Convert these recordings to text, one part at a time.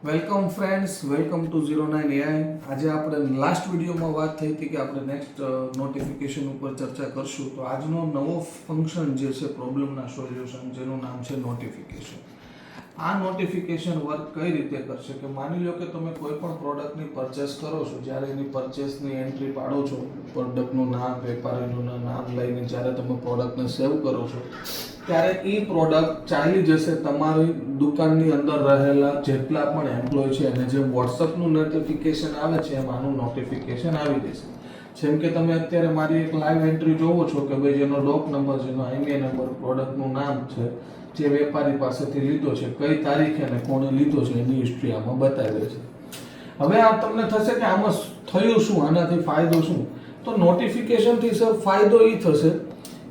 Welcome friends, welcome to 09 AI. આજે આપણે last વિડીયોમાં વાત થઈ હતી કે આપણે નેક્સ્ટ નોટિફિકેશન ઉપર ચર્ચા કરશું. તો આજનો નવો ફંક્શન જે છે પ્રોબ્લેમના સોલ્યુશન, જેનું નામ છે નોટિફિકેશન. આ નોટિફિકેશન વર્ક કઈ રીતે કરશે કે માની લો કે તમે કોઈ પણ પ્રોડક્ટની પરચેસ કરો છો, જ્યારે એની પરચેસની એન્ટ્રી પાડો છો, પ્રોડક્ટનું નામ, વેપારીનું નામ લઈને જ્યારે તમે પ્રોડક્ટને સેવ કરો છો, ત્યારે એ પ્રોડક્ટ ચાલી જશે તમારી દુકાનની અંદર રહેલા જેટલા પણ એમ્પ્લોય છે અને જે વોટ્સઅપનું નોટિફિકેશન આવે છે એમ આનું નોટિફિકેશન આવી જશે. જેમ કે તમે અત્યારે મારી એક લાઈવ એન્ટ્રી જોવો છો કે ભાઈ જેનો ડોક નંબર, જેનો આઈએમઈ નંબર, પ્રોડક્ટનું નામ છે, જે વેપારી પાસેથી લીધો છે, કઈ તારીખે અને કોણે લીધો છે એની હિસ્ટ્રી આમાં બતાવે છે. હવે આ તમને થશે કે આમાં થયું શું, આનાથી ફાયદો શું? તો નોટિફિકેશનથી સર ફાયદો એ થશે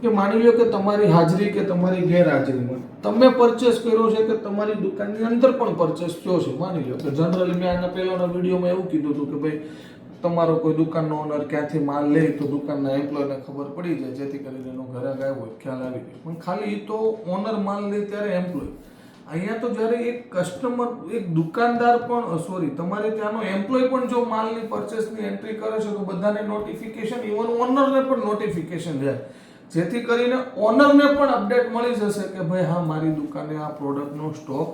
કે માની લો કે તમારી હાજરી કે તમારી ગેરહાજરીમાં તમે પરચેસ કર્યો છે કે તમારી દુકાનની અંદર પણ પરચેસ થયો છે. માની લો કે જનરલી મેં આના પહેલાના વિડીયોમાં એવું કીધું હતું કે ભાઈ તમારો કોઈ દુકાનનો ઓનર ક્યાંથી માલ લે તો દુકાનના એમ્પ્લોયને ખબર પડી જાય, જેથી કરીને એનો ગ્રાહક આવ્યો હોય ખ્યાલ આવી જાય. પણ ખાલી એ તો ઓનર માલ લે ત્યારે એમ્પ્લોય. અહીંયા તો જ્યારે એક કસ્ટમર, એક દુકાનદાર પણ તમારે ત્યાંનો એમ્પ્લોય પણ જો માલની પરચેસની એન્ટ્રી કરે છે તો બધાને નોટિફિકેશન, ઇવન ઓનરને પણ નોટિફિકેશન જાય, જેથી કરીને ઓનરને પણ અપડેટ મળી જશે કે ભાઈ હા, મારી દુકાને આ પ્રોડક્ટનો સ્ટોક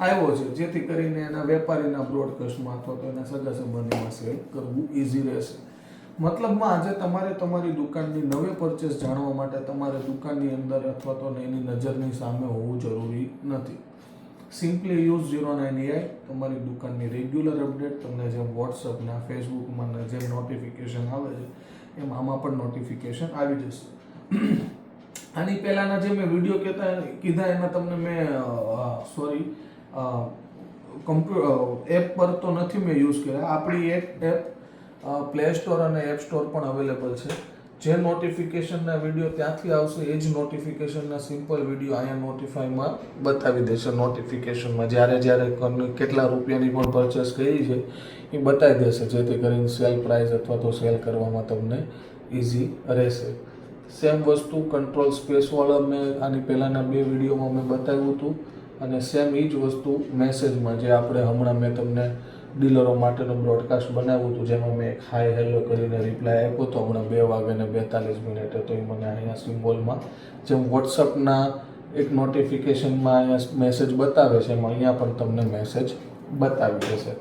આવ્યો છે, જેથી કરીને એના વેપારીના બ્રોડકાસ્ટમાં અથવા તો એના સગા સંબંધીમાં સેલ કરવું ઇઝી રહેશે. મતલબમાં આજે તમારે તમારી દુકાનની નવી પરચેસ જાણવા માટે તમારે દુકાનની અંદર અથવા તો એની નજરની સામે હોવું જરૂરી નથી. Simply use 09 AI. તમારી દુકાનની રેગ્યુલર અપડેટ તમને જેમ વોટ્સઅપના, ફેસબુકમાં જેમ નોટિફિકેશન આવે છે એમ આમાં પણ નોટિફિકેશન આવી જશે. આની પહેલાના જે મેં વિડીયો કીધા એમાં તમને મેં એપ પર તો નથી મેં યુઝ કર્યા. આપણી એક એપ પ્લે સ્ટોર અને એપ સ્ટોર પણ અવેલેબલ છે. જે નોટિફિકેશનના વિડીયો ત્યાંથી આવશે એ જ નોટિફિકેશનના સિમ્પલ વિડીયો અહીંયા નોટિફાઈમાં બતાવી દેશે. નોટિફિકેશનમાં જ્યારે કેટલા રૂપિયાની પણ પરચેસ કરી છે એ બતાવી દેશે, જેથી કરીને સેલ પ્રાઇસ અથવા તો સેલ કરવામાં તમને ઇઝી રહેશે. સેમ વસ્તુ કંટ્રોલ સ્પેસવાળા મેં આની પહેલાંના 2 વિડીયોમાં મેં બતાવ્યું હતું, અને સેમ એ જ વસ્તુ મેસેજમાં, જે આપણે હમણાં મેં તમને ડીલરો માટેનું બ્રોડકાસ્ટ બનાવ્યું હતું, જેમાં મેં એક હાય હેલો કરીને રિપ્લાય આપ્યો હતો હમણાં 2:42 તો એ મને અહીંયા સિમ્બોલમાં જેમ વોટ્સઅપના એક નોટિફિકેશનમાં અહીંયા મેસેજ બતાવે છે, એમાં અહીંયા પણ તમને મેસેજ બતાવી દેશે.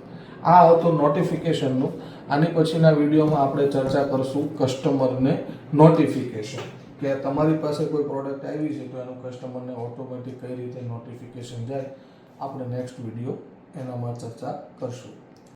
આ હતું નોટિફિકેશનનું. આની પછીના વિડીયોમાં આપણે ચર્ચા કરશું કસ્ટમરને નોટિફિકેશન, કે તમારી પાસે કોઈ પ્રોડક્ટ આવી છે તો એનું કસ્ટમરને ઓટોમેટિક કઈ રીતે નોટિફિકેશન જાય. આપણે નેક્સ્ટ વિડીયો એનામાં ચર્ચા કરશું.